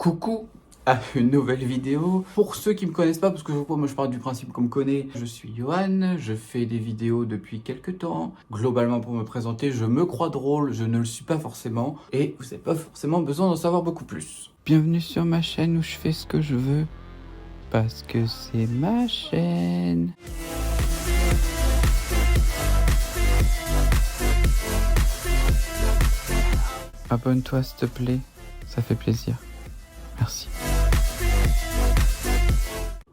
Coucou à une nouvelle vidéo. Pour ceux qui me connaissent pas, parce que moi je pars du principe qu'on me connaît, je suis Johan, je fais des vidéos depuis quelques temps. Globalement pour me présenter, je me crois drôle, je ne le suis pas forcément, et vous n'avez pas forcément besoin d'en savoir beaucoup plus. Bienvenue sur ma chaîne où je fais ce que je veux, parce que c'est ma chaîne. Abonne-toi s'il te plaît, ça fait plaisir. Merci.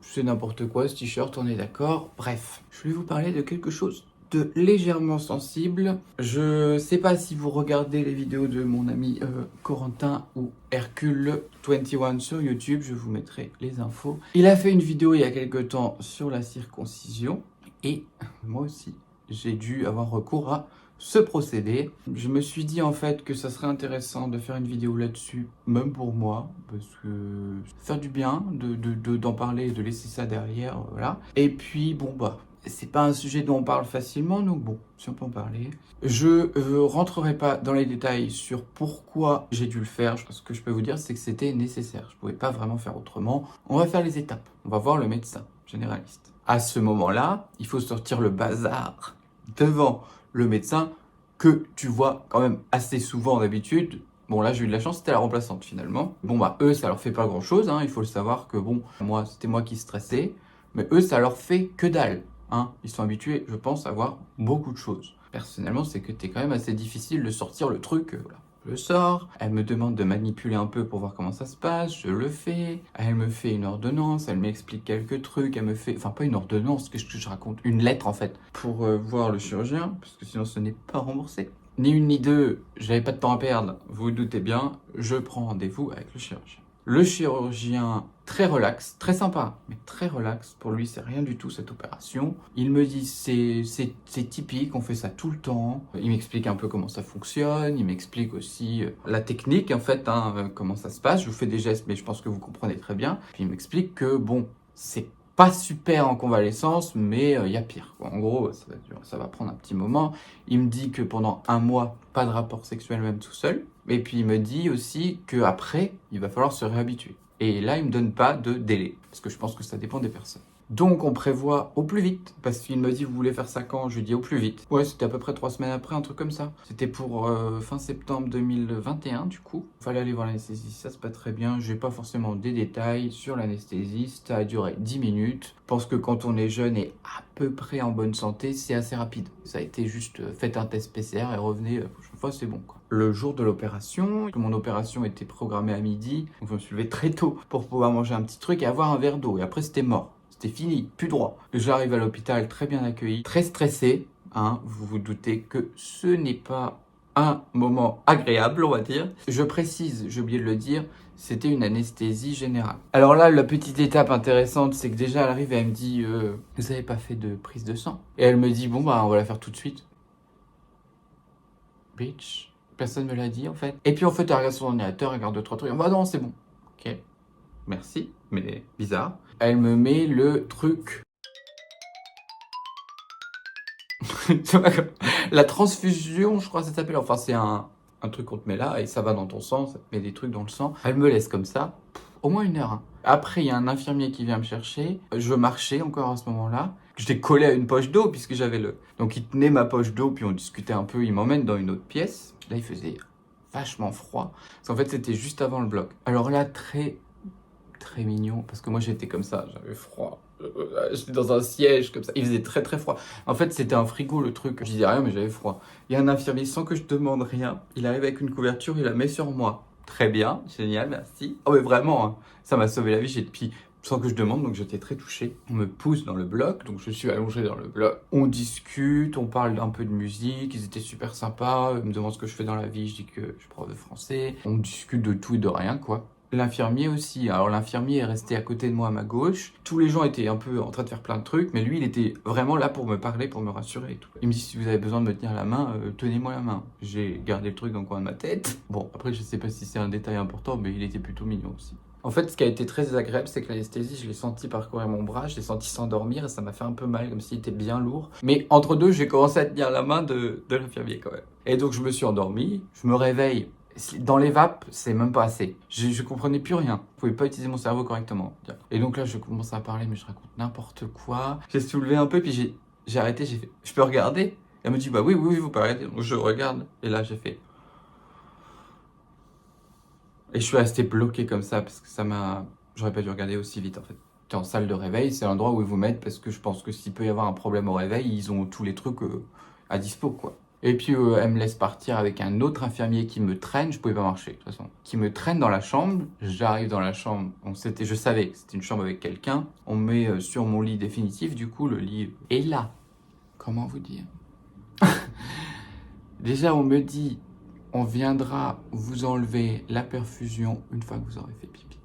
C'est n'importe quoi ce t-shirt, on est d'accord. Bref, je vais vous parler de quelque chose de légèrement sensible. Je sais pas si vous regardez les vidéos de mon ami Corentin ou Hercule21 sur YouTube, je vous mettrai les infos. Il a fait une vidéo il y a quelques temps sur la circoncision et moi aussi j'ai dû avoir recours à ce procédé. Je me suis dit en fait que ça serait intéressant de faire une vidéo là-dessus, même pour moi, parce que faire du bien, d'en parler et de laisser ça derrière, voilà. Et puis bon bah, c'est pas un sujet dont on parle facilement, donc bon, si on peut en parler. Je rentrerai pas dans les détails sur pourquoi j'ai dû le faire. Ce que je peux vous dire, c'est que c'était nécessaire. Je pouvais pas vraiment faire autrement. On va faire les étapes. On va voir le médecin généraliste. À ce moment-là, il faut sortir le bazar devant le médecin que tu vois quand même assez souvent d'habitude. Bon là j'ai eu de la chance, c'était la remplaçante finalement. Bon bah eux ça leur fait pas grand chose, hein. Il faut le savoir que bon, moi c'était moi qui stressais, mais eux ça leur fait que dalle, hein. Ils sont habitués je pense à voir beaucoup de choses. Personnellement c'est que t'es quand même assez difficile de sortir le truc, voilà. Je le sors, elle me demande de manipuler un peu pour voir comment ça se passe, je le fais, elle me fait une ordonnance, elle m'explique quelques trucs, elle me fait, enfin pas une ordonnance, qu'est-ce que je raconte, une lettre en fait, pour voir le chirurgien, parce que sinon ce n'est pas remboursé. Ni une ni deux, j'avais pas de temps à perdre, vous vous doutez bien, je prends rendez-vous avec le chirurgien. Le chirurgien, très relax, très sympa, mais très relax. Pour lui, c'est rien du tout cette opération. Il me dit c'est typique, on fait ça tout le temps. Il m'explique un peu comment ça fonctionne. Il m'explique aussi la technique, en fait, hein, comment ça se passe. Je vous fais des gestes, mais je pense que vous comprenez très bien. Puis il m'explique que, bon, c'est pas super en convalescence, mais il y a pire. En gros, ça va prendre un petit moment. Il me dit que pendant un mois, pas de rapport sexuel même tout seul. Et puis il me dit aussi qu'après, il va falloir se réhabituer. Et là, il me donne pas de délai, parce que je pense que ça dépend des personnes. Donc on prévoit au plus vite, parce qu'il me dit vous voulez faire ça quand? Je lui dis au plus vite. Ouais, c'était à peu près 3 semaines après, un truc comme ça. C'était pour fin septembre 2021 du coup. Fallait aller voir l'anesthésiste, ça se passe très bien. J'ai pas forcément des détails sur l'anesthésiste, ça a duré 10 minutes. Je pense que quand on est jeune et à peu près en bonne santé, c'est assez rapide. Ça a été juste faites un test PCR et revenez, la prochaine fois c'est bon quoi. Le jour de l'opération, mon opération était programmée à midi, donc je me suis levé très tôt pour pouvoir manger un petit truc et avoir un verre d'eau. Et après c'était mort. C'était fini, plus droit. J'arrive à l'hôpital très bien accueilli, très stressé. Hein, vous vous doutez que ce n'est pas un moment agréable, on va dire. Je précise, j'ai oublié de le dire, c'était une anesthésie générale. Alors là, la petite étape intéressante, c'est que déjà elle arrive et elle me dit vous avez pas fait de prise de sang? Et elle me dit bon bah on va la faire tout de suite. Bitch, personne me l'a dit en fait. Et puis en fait elle regarde son ordinateur, elle regarde 2-3 trucs. Bah non, c'est bon. Ok. Merci, mais bizarre. Elle me met le truc. La transfusion, je crois que ça s'appelle. Enfin, c'est un truc qu'on te met là et ça va dans ton sang, ça te met des trucs dans le sang. Elle me laisse comme ça, au moins 1 heure. Hein. Après, il y a un infirmier qui vient me chercher. Je marchais encore à ce moment-là. J'étais collé à une poche d'eau puisque j'avais le... Donc, il tenait ma poche d'eau, puis on discutait un peu. Il m'emmène dans une autre pièce. Là, il faisait vachement froid. Parce qu'en fait, c'était juste avant le bloc. Alors là, très mignon, parce que moi j'étais comme ça, j'avais froid, j'étais dans un siège comme ça, il faisait très très froid. En fait c'était un frigo le truc, je disais rien mais j'avais froid. Il y a un infirmier sans que je demande rien, il arrive avec une couverture, il la met sur moi. Très bien, génial, merci. Oh mais vraiment, hein, ça m'a sauvé la vie, puis sans que je demande, donc j'étais très touché. On me pousse dans le bloc, donc je suis allongé dans le bloc. On discute, on parle un peu de musique, ils étaient super sympas, ils me demandent ce que je fais dans la vie, je dis que je suis prof de français. On discute de tout et de rien quoi. L'infirmier aussi, alors l'infirmier est resté à côté de moi à ma gauche, tous les gens étaient un peu en train de faire plein de trucs, mais lui il était vraiment là pour me parler, pour me rassurer et tout. Il me dit si vous avez besoin de me tenir la main, tenez-moi la main. J'ai gardé le truc dans le coin de ma tête. Bon, après je sais pas si c'est un détail important, mais il était plutôt mignon aussi. En fait, ce qui a été très désagréable, c'est que l'anesthésie, je l'ai senti parcourir mon bras, je l'ai senti s'endormir et ça m'a fait un peu mal, comme s'il était bien lourd. Mais entre deux, j'ai commencé à tenir la main de l'infirmier quand même. Et donc je me suis endormi, je me réveille. Dans les vapes, c'est même pas assez. Je comprenais plus rien. Je pouvais pas utiliser mon cerveau correctement. Et donc là, je commence à parler, mais je raconte n'importe quoi. J'ai soulevé un peu, puis j'ai arrêté, j'ai fait, je peux regarder? Elle me dit, bah oui, vous pouvez arrêter. Donc je regarde. Et là, j'ai fait. Et je suis resté bloqué comme ça, parce que ça m'a. J'aurais pas dû regarder aussi vite, en fait. T'es en salle de réveil, c'est l'endroit où ils vous mettent, parce que je pense que s'il peut y avoir un problème au réveil, ils ont tous les trucs à dispo, quoi. Et puis elle me laisse partir avec un autre infirmier qui me traîne, je pouvais pas marcher de toute façon, qui me traîne dans la chambre. J'arrive dans la chambre, je savais que c'était une chambre avec quelqu'un. On me met sur mon lit définitif, du coup le lit est là. Comment vous dire? Déjà on me dit, on viendra vous enlever la perfusion une fois que vous aurez fait pipi.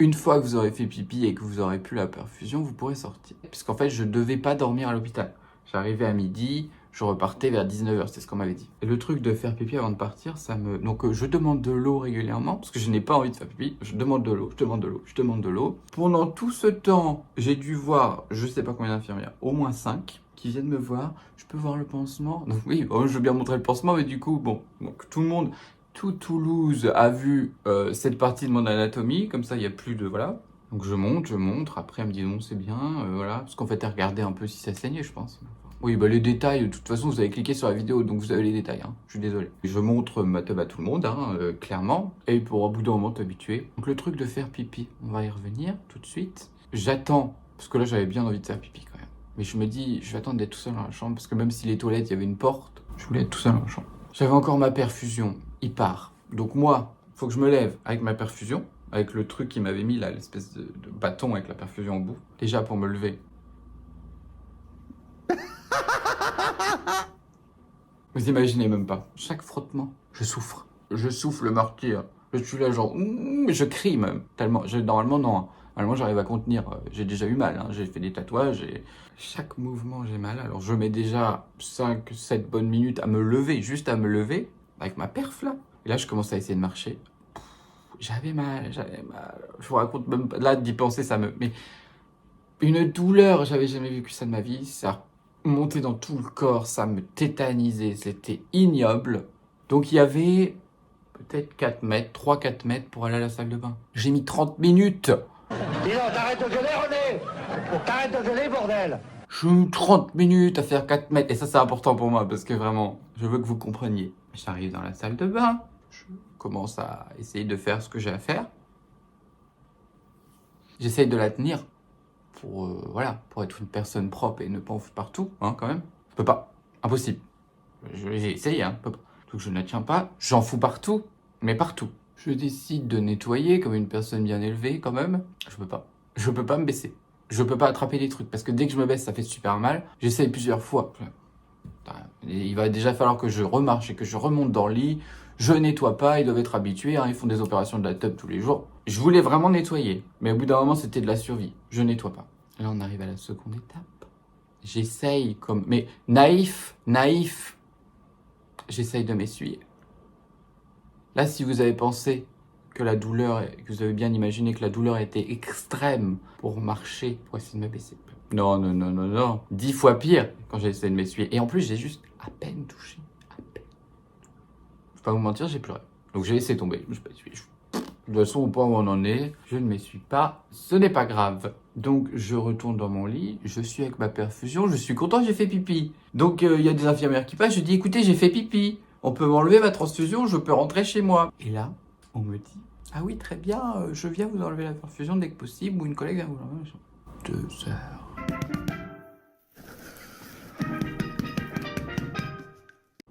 Une fois que vous aurez fait pipi et que vous aurez plus la perfusion, vous pourrez sortir. Puisqu'en fait je devais pas dormir à l'hôpital. J'arrivais à midi, je repartais vers 19h, c'est ce qu'on m'avait dit. Et le truc de faire pipi avant de partir, Donc je demande de l'eau régulièrement, parce que je n'ai pas envie de faire pipi. Je demande de l'eau, je demande de l'eau, je demande de l'eau. Pendant tout ce temps, j'ai dû voir, je sais pas combien d'infirmières, au moins 5, qui viennent me voir. Je peux voir le pansement? Donc oui, je veux bien montrer le pansement, mais du coup, bon, donc tout le monde, tout Toulouse a vu cette partie de mon anatomie, comme ça il n'y a plus de... Voilà. Donc je montre, après elle me dit non c'est bien, voilà. Parce qu'en fait elle regardait un peu si ça saignait je pense. Oui, bah les détails, de toute façon vous avez cliqué sur la vidéo, donc vous avez les détails, hein. Je suis désolé. Je montre ma tub à tout le monde, hein, clairement, et pour au bout d'un moment t'habituer. Donc le truc de faire pipi, on va y revenir tout de suite. J'attends, parce que là j'avais bien envie de faire pipi quand même. Mais je me dis, je vais attendre d'être tout seul dans la chambre, parce que même si les toilettes, il y avait une porte, je voulais être tout seul dans la chambre. J'avais encore ma perfusion, il part. Donc moi, faut que je me lève avec ma perfusion, avec le truc qui m'avait mis là, l'espèce de bâton avec la perfusion au bout. Déjà pour me lever. Vous imaginez même pas. Chaque frottement, je souffre. Je souffle le martyr. Je suis là genre, je crie même. Tellement, normalement non. Hein. Normalement j'arrive à contenir. J'ai déjà eu mal. Hein. J'ai fait des tatouages et chaque mouvement j'ai mal. Alors je mets déjà 5-7 bonnes minutes à me lever, juste à me lever, avec ma perf là. Et là je commence à essayer de marcher. J'avais mal. Je vous raconte même pas. Là d'y penser ça me... Mais une douleur, j'avais jamais vécu ça de ma vie. Ça montait dans tout le corps, ça me tétanisait, c'était ignoble. Donc il y avait peut-être 4 mètres, 3-4 mètres pour aller à la salle de bain. J'ai mis 30 minutes. Dis donc, t'arrêtes de gueuler, René! T'arrêtes de gueuler, bordel! J'ai mis 30 minutes à faire 4 mètres. Et ça, c'est important pour moi parce que vraiment, je veux que vous compreniez. J'arrive dans la salle de bain. Je commence à essayer de faire ce que j'ai à faire. J'essaye de la tenir pour, voilà, pour être une personne propre et ne pas en foutre partout, hein, quand même. Je peux pas. Impossible. J'ai essayé, hein. Donc je ne la tiens pas. J'en fous partout, mais partout. Je décide de nettoyer comme une personne bien élevée, quand même. Je peux pas. Je peux pas me baisser. Je peux pas attraper les trucs parce que dès que je me baisse, ça fait super mal. J'essaye plusieurs fois. Il va déjà falloir que je remarche et que je remonte dans le lit. Je nettoie pas, ils doivent être habitués, hein, ils font des opérations de la tub tous les jours. Je voulais vraiment nettoyer, mais au bout d'un moment, c'était de la survie. Je nettoie pas. Là, on arrive à la seconde étape. J'essaye comme... Mais naïf, j'essaye de m'essuyer. Là, si vous avez pensé que la douleur, que vous avez bien imaginé que la douleur était extrême pour marcher, pour essayer de me baisser. Non. 10 fois pire quand j'ai essayé de m'essuyer. Et en plus, j'ai juste à peine touché. À peine. Je vais pas vous mentir, j'ai pleuré. Donc j'ai laissé tomber. Je me suis pas essuyé. De toute façon, au point où on en est, je ne m'essuie pas. Ce n'est pas grave. Donc je retourne dans mon lit. Je suis avec ma perfusion. Je suis content, j'ai fait pipi. Donc il y a des infirmières qui passent. Je dis, écoutez, j'ai fait pipi. On peut m'enlever ma transfusion. Je peux rentrer chez moi. Et là, on me dit, ah oui, très bien. Je viens vous enlever la perfusion dès que possible. Ou une collègue vient vous l'enlever. 2 heures.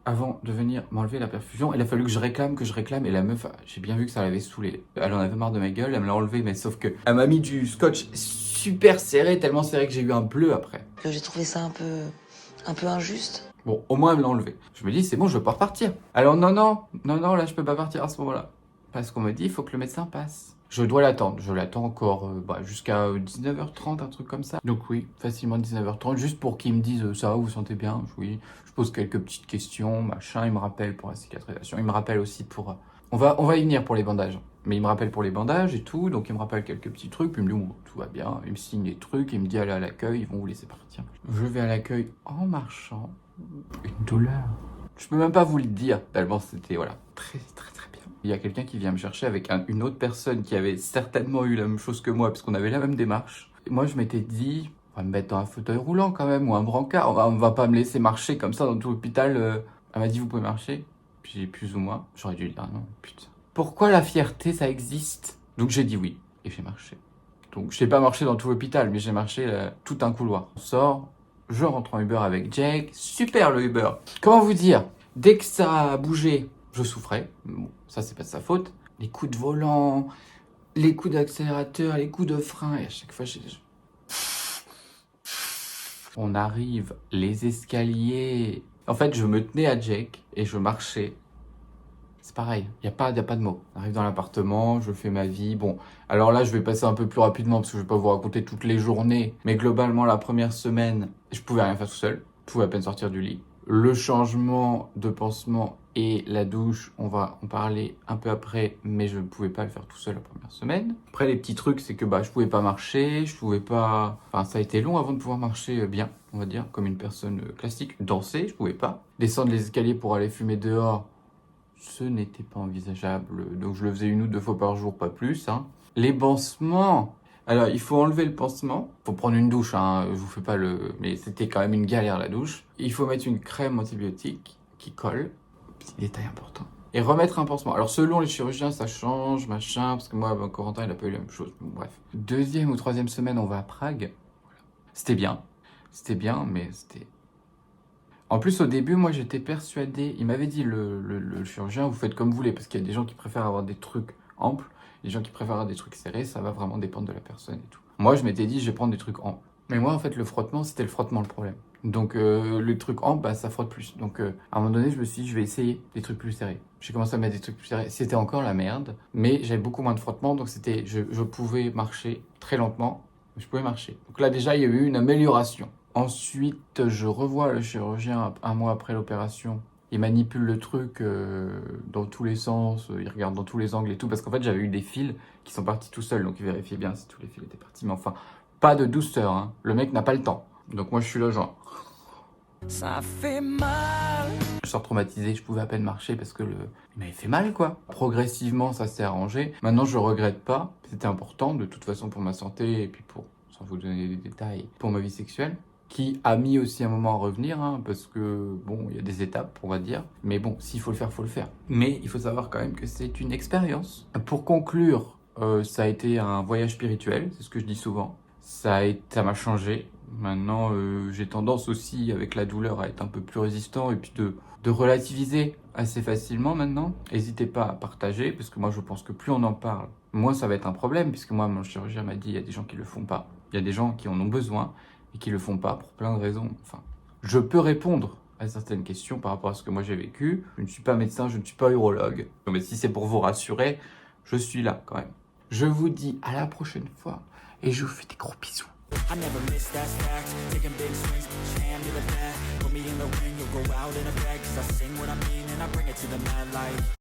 Avant de venir m'enlever la perfusion, il a fallu que je réclame, et la meuf, j'ai bien vu que ça l'avait saoulée. Elle en avait marre de ma gueule, elle me l'a enlevé, mais sauf que elle m'a mis du scotch super serré, tellement serré que j'ai eu un bleu après. J'ai trouvé ça un peu injuste. Bon, au moins elle me l'a enlevé. Je me dis, c'est bon, je peux repartir. Alors non, là je peux pas partir à ce moment-là. Parce qu'on me dit, il faut que le médecin passe. Je dois l'attendre, je l'attends encore jusqu'à 19h30, un truc comme ça. Donc oui, facilement 19h30, juste pour qu'ils me disent ça va, vous vous sentez bien? Oui, je pose quelques petites questions, machin, il me rappelle pour la cicatrisation, il me rappelle aussi pour... On va y venir pour les bandages, mais il me rappelle pour les bandages et tout, donc il me rappelle quelques petits trucs, puis il me dit bon, tout va bien, il me signe des trucs, il me dit allez à l'accueil, ils vont vous laisser partir. Je vais à l'accueil en marchant, une douleur. Je peux même pas vous le dire, tellement c'était, voilà, très bien. Il y a quelqu'un qui vient me chercher avec une autre personne qui avait certainement eu la même chose que moi, parce qu'on avait la même démarche. Et moi, je m'étais dit, on va me mettre dans un fauteuil roulant quand même, ou un brancard. On va pas me laisser marcher comme ça dans tout l'hôpital. Elle m'a dit, vous pouvez marcher? Puis j'ai plus ou moins. J'aurais dû dire non, putain. Pourquoi la fierté, ça existe? Donc j'ai dit oui, et j'ai marché. Donc je n'ai pas marché dans tout l'hôpital, mais j'ai marché tout un couloir. On sort, je rentre en Uber avec Jake. Super le Uber. Comment vous dire? Dès que ça a bougé, je souffrais. Bon, ça c'est pas de sa faute. Les coups de volant, les coups d'accélérateur, les coups de frein, et à chaque fois j'ai... On arrive, les escaliers. En fait, je me tenais à Jake et je marchais. C'est pareil, il n'y a pas de mots. On arrive dans l'appartement, je fais ma vie. Bon, alors là, je vais passer un peu plus rapidement parce que je ne vais pas vous raconter toutes les journées. Mais globalement, la première semaine, je pouvais rien faire tout seul. Je pouvais à peine sortir du lit. Le changement de pansement et la douche, on va en parler un peu après, mais je ne pouvais pas le faire tout seul la première semaine. Après, les petits trucs, c'est que je pouvais pas marcher, je pouvais pas... Enfin, ça a été long avant de pouvoir marcher bien, on va dire, comme une personne classique. Danser, je pouvais pas. Descendre les escaliers pour aller fumer dehors, ce n'était pas envisageable. Donc, je le faisais 1 ou 2 fois par jour, pas plus. Hein. Les pansements... Alors, il faut enlever le pansement. Il faut prendre une douche, hein. Je vous fais pas le... Mais c'était quand même une galère, la douche. Il faut mettre une crème antibiotique qui colle. Petit détail important. Et remettre un pansement. Alors, selon les chirurgiens, ça change, machin. Parce que moi, Corentin, il a pas eu la même chose. Bon, bref. 2e ou 3e semaine, on va à Prague. Voilà. C'était bien, mais c'était... En plus, au début, moi, j'étais persuadé... Il m'avait dit, le chirurgien, vous faites comme vous voulez. Parce qu'il y a des gens qui préfèrent avoir des trucs amples. Les gens qui préfèrent avoir des trucs serrés, ça va vraiment dépendre de la personne et tout. Moi, je m'étais dit, je vais prendre des trucs amples. Mais moi, en fait, le frottement, c'était le frottement le problème. Donc, le truc ample, ça frotte plus. Donc, à un moment donné, je me suis dit, je vais essayer des trucs plus serrés. J'ai commencé à mettre des trucs plus serrés. C'était encore la merde, mais j'avais beaucoup moins de frottement. Donc, je pouvais marcher très lentement. Je pouvais marcher. Donc là, déjà, il y a eu une amélioration. Ensuite, je revois le chirurgien 1 mois après l'opération. Il manipule le truc dans tous les sens, il regarde dans tous les angles et tout, parce qu'en fait j'avais eu des fils qui sont partis tout seuls, donc il vérifiait bien si tous les fils étaient partis, mais enfin, pas de douceur, hein. Le mec n'a pas le temps. Donc moi je suis là genre... Ça fait mal. Je sors traumatisé, je pouvais à peine marcher parce que il m'avait fait mal quoi. Progressivement ça s'est arrangé, maintenant je regrette pas, c'était important de toute façon pour ma santé et puis pour, sans vous donner des détails, pour ma vie sexuelle. Qui a mis aussi un moment à revenir, hein, parce que, bon, il y a des étapes, on va dire. Mais bon, s'il faut le faire, faut le faire. Mais il faut savoir quand même que c'est une expérience. Pour conclure, ça a été un voyage spirituel, c'est ce que je dis souvent. Ça m'a changé. Maintenant, j'ai tendance aussi, avec la douleur, à être un peu plus résistant et puis de relativiser assez facilement maintenant. N'hésitez pas à partager, parce que moi, je pense que plus on en parle, moins ça va être un problème, puisque moi, mon chirurgien m'a dit, il y a des gens qui le font pas. Il y a des gens qui en ont besoin et qui le font pas pour plein de raisons. Enfin, je peux répondre à certaines questions par rapport à ce que moi j'ai vécu. Je ne suis pas médecin, je ne suis pas urologue. Mais si c'est pour vous rassurer, je suis là quand même. Je vous dis à la prochaine fois et je vous fais des gros bisous. I never miss that fact. Taking big swings, push hand to the bat. Put me in the ring, you'll go out in a bag. 'Cause I sing what I mean and I bring it to the mad light.